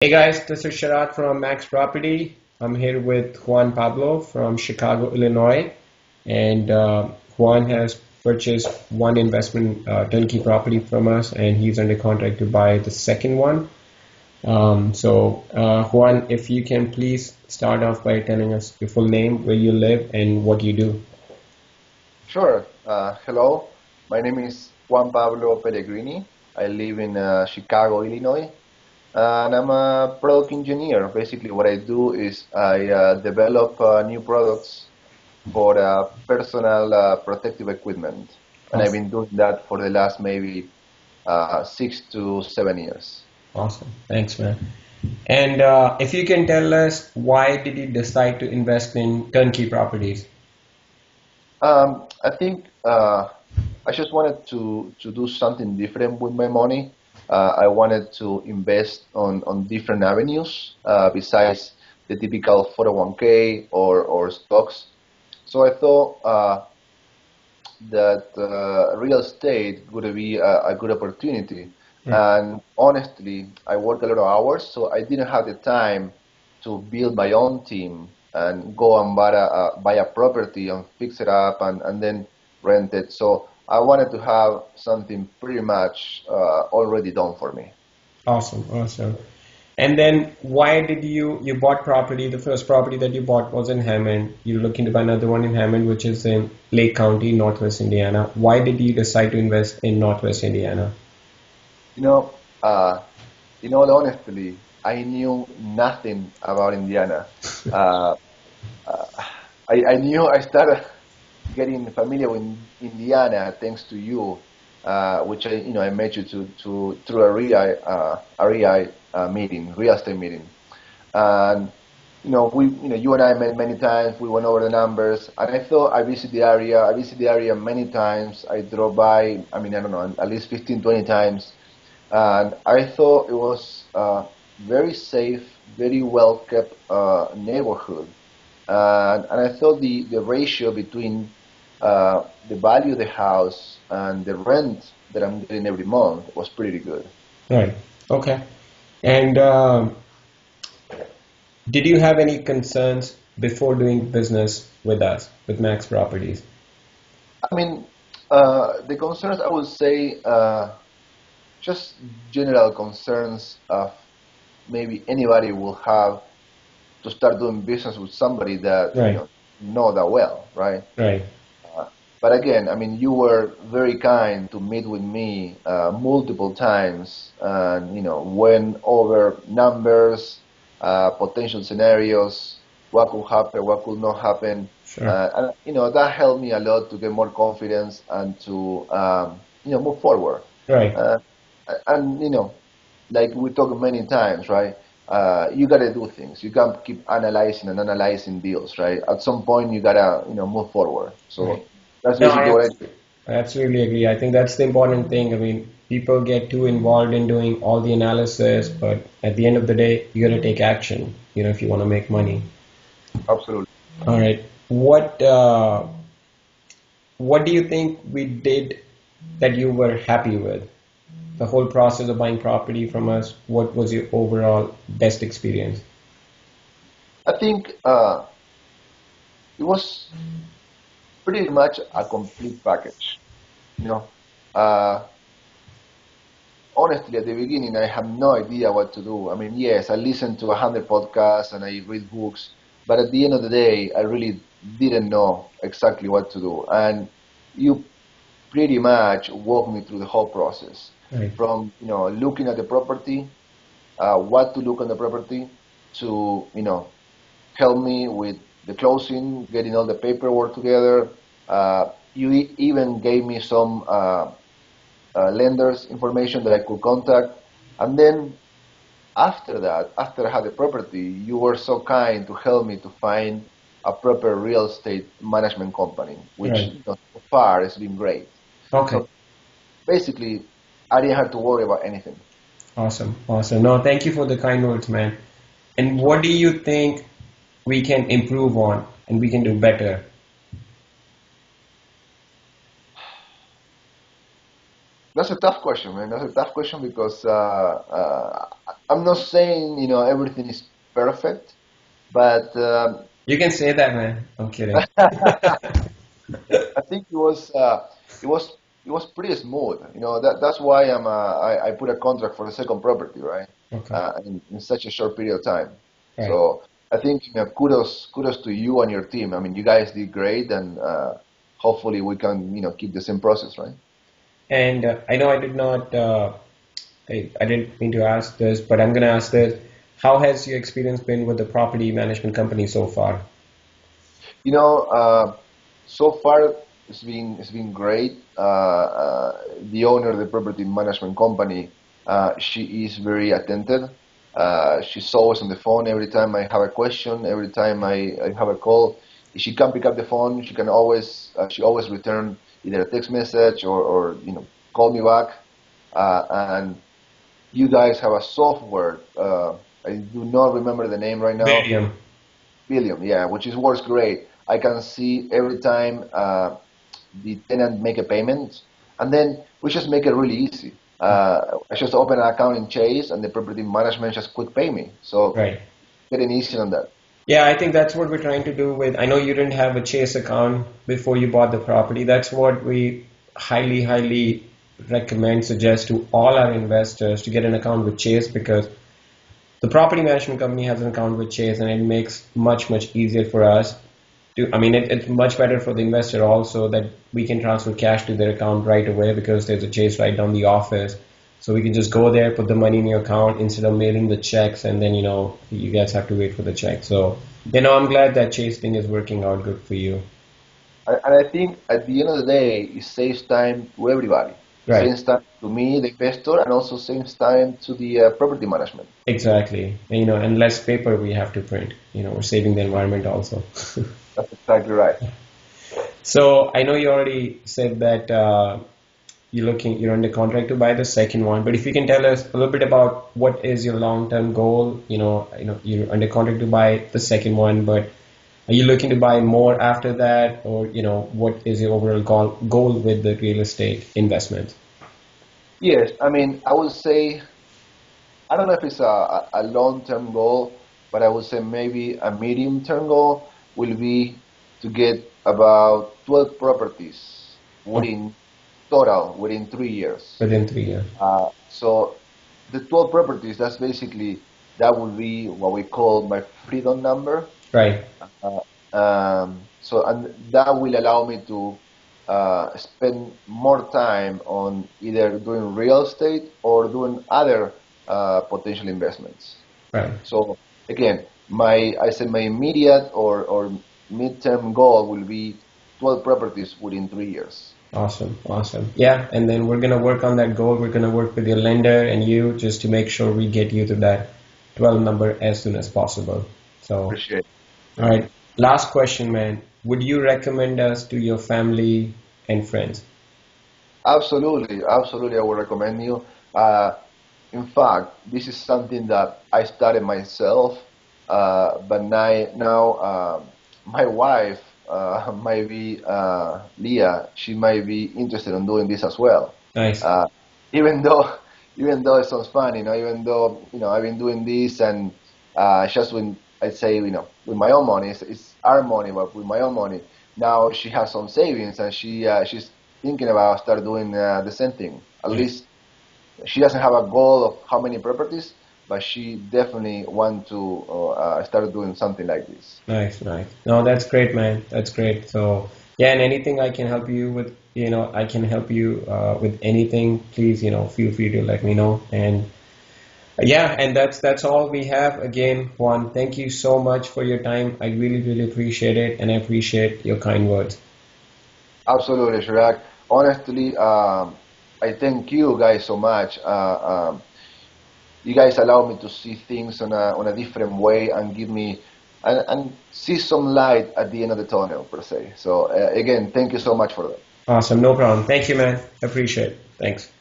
Hey guys, this is Sharat from Max Property. I'm here with Juan Pablo from Chicago, Illinois, and Juan has purchased one investment turnkey property from us, and he's under contract to buy the second one. Juan, if you can please start off by telling us your full name, where you live, and what you do. Sure. Hello. My name is Juan Pablo Pellegrini. I live in Chicago, Illinois, and I'm a product engineer. Basically, what I do is I develop new products for personal protective equipment, and I've Awesome, been doing that for the last maybe 6 to 7 years. awesome. Thanks, man. And if you can tell us why did you decide to invest in turnkey properties? I think I just wanted to do something different with my money. I wanted to invest on different avenues besides the typical 401k or stocks. So I thought that real estate would be a good opportunity. Right. And honestly, I work a lot of hours, so I didn't have the time to build my own team and go and buy a property and fix it up and then rent it. So I wanted to have something pretty much already done for me. Awesome, awesome. And then why did you bought property? The first property that you bought was in Hammond. You're looking to buy another one in Hammond, which is in Lake County, Northwest Indiana. Why did you decide to invest in Northwest Indiana? You know, uh, in all honesty, I knew nothing about Indiana. Uh, uh, I knew I started getting familiar with Indiana thanks to you, which I met you to through a REI meeting, real estate meeting, and you and I met many times. We went over the numbers, and I thought I visited the area. I visited the area many times. I drove by. I mean, I don't know, at least 15, 20 times, and I thought it was very safe, very well kept neighborhood. And I thought the ratio between the value of the house and the rent that I'm getting every month was pretty good. Right. Okay. And did you have any concerns before doing business with us, with Max Properties? I mean, the concerns I would say just general concerns of maybe anybody will have to start doing business with somebody that Right. know that well, right? Right. Uh, but again, I mean, you were very kind to meet with me multiple times, and went over numbers, potential scenarios, what could happen, what could not happen, Sure. and that helped me a lot to get more confidence and to move forward. Right. Uh, and like we talked many times, right? You gotta do things. You can't keep analyzing and analyzing deals, right? At some point, you gotta move forward. Right. So that's No, basically what I did. I absolutely agree. I think that's the important thing. I mean, people get too involved in doing all the analysis, but at the end of the day, you got to take action, if you want to make money. Absolutely. All right. What do you think we did that you were happy with? The whole process of buying property from us, what was your overall best experience? I think it was pretty much a complete package. You know, uh, honestly, at the beginning, I had no idea what to do. I mean, yes, I listened to 100 podcasts and I read books, but at the end of the day, I really didn't know exactly what to do. And you pretty much walked me through the whole process, Right. from looking at the property, what to look on the property, to help me with the closing, getting all the paperwork together. You even gave me some lenders information that I could contact. And then after that, after I had the property, you were so kind to help me to find a proper real estate management company, which Right. so far has been great. Okay. So basically, I didn't have to worry about anything. Awesome. Awesome. No, thank you for the kind words, man. And what So do you think we can improve on and we can do better? That's a tough question, man. That's a tough question because I'm not saying everything is perfect, but You can say that, man. I'm kidding. I think it was it was pretty smooth. That's why I put a contract for the second property, right? Okay. In such a short period of time. Right. So I think kudos to you and your team. I mean, you guys did great, and hopefully we can keep the same process, right? And I know I did not, I didn't mean to ask this, but I'm going to ask this. How has your experience been with the property management company so far? You know, so far it's been great. The owner of the property management company, she is very attentive. She's always on the phone every time I have a question, every time I have a call. If she can't pick up the phone, she always return either a text message or call me back. And you guys have a software. I do not remember the name right now. Medium. Billion, yeah, which is works great. I can see every time the tenant make a payment, and then we just make it really easy. I just open an account in Chase, and the property management just quick pay me. So Right. getting easy on that. Yeah, I think that's what we're trying to do with. I know you didn't have a Chase account before you bought the property. That's what we highly recommend, suggest to all our investors to get an account with Chase because the property management company has an account with Chase and it makes much easier for us to, I mean, it's much better for the investor also that we can transfer cash to their account right away because there's a Chase right down the office. So we can just go there, put the money in your account instead of mailing the checks and then, you guys have to wait for the check. So, I'm glad that Chase thing is working out good for you. And I think at the end of the day, it saves time to everybody. Right. Saves time to me, the investor, and also saves time to the property management. Exactly. And less paper we have to print. We're saving the environment also. That's exactly right. So I know you already said that you're under contract to buy the second one, but if you can tell us a little bit about what is your long-term goal, you're under contract to buy the second one, but are you looking to buy more after that, or what is your overall goal with the real estate investment? Yes, I mean, I would say I don't know if it's a long-term goal, but I would say maybe a medium-term goal will be to get about 12 properties Okay, within 3 years. within 3 years. So the 12 properties, that would be what we call my freedom number. Right. And that will allow me to spend more time on either doing real estate or doing other potential investments. Right. So again, I said my immediate or midterm goal will be 12 properties within 3 years. Awesome. Awesome. Yeah. And then we're going to work on that goal. We're going to work with your lender and you just to make sure we get you to that 12 number as soon as possible. So, Appreciate it. all right. Last question, man. Would you recommend us to your family and friends? Absolutely, absolutely. I would recommend you. Uh, in fact, this is something that I started myself, but now my wife might be Leah. She might be interested in doing this as well. Nice. Uh, even though, even though it sounds fun, even though I've been doing this and just when I say with my own money, it's our money, but with my own money. Now she has some savings and she's thinking about start doing the same thing. At Nice. least she doesn't have a goal of how many properties, but she definitely want to start doing something like this. Nice, nice. No, that's great, man. That's great. So, yeah, and anything I can help you with, I can help you with anything. Please, feel free to let me know. And yeah, and that's all we have. Again, Juan, thank you so much for your time. I really appreciate it, and I appreciate your kind words. Absolutely, Shirak. Honestly, I thank you guys so much. You guys allow me to see things on a different way and give me and see some light at the end of the tunnel per se. So again, thank you so much for that. Awesome, no problem. Thank you, man. Appreciate it. Thanks.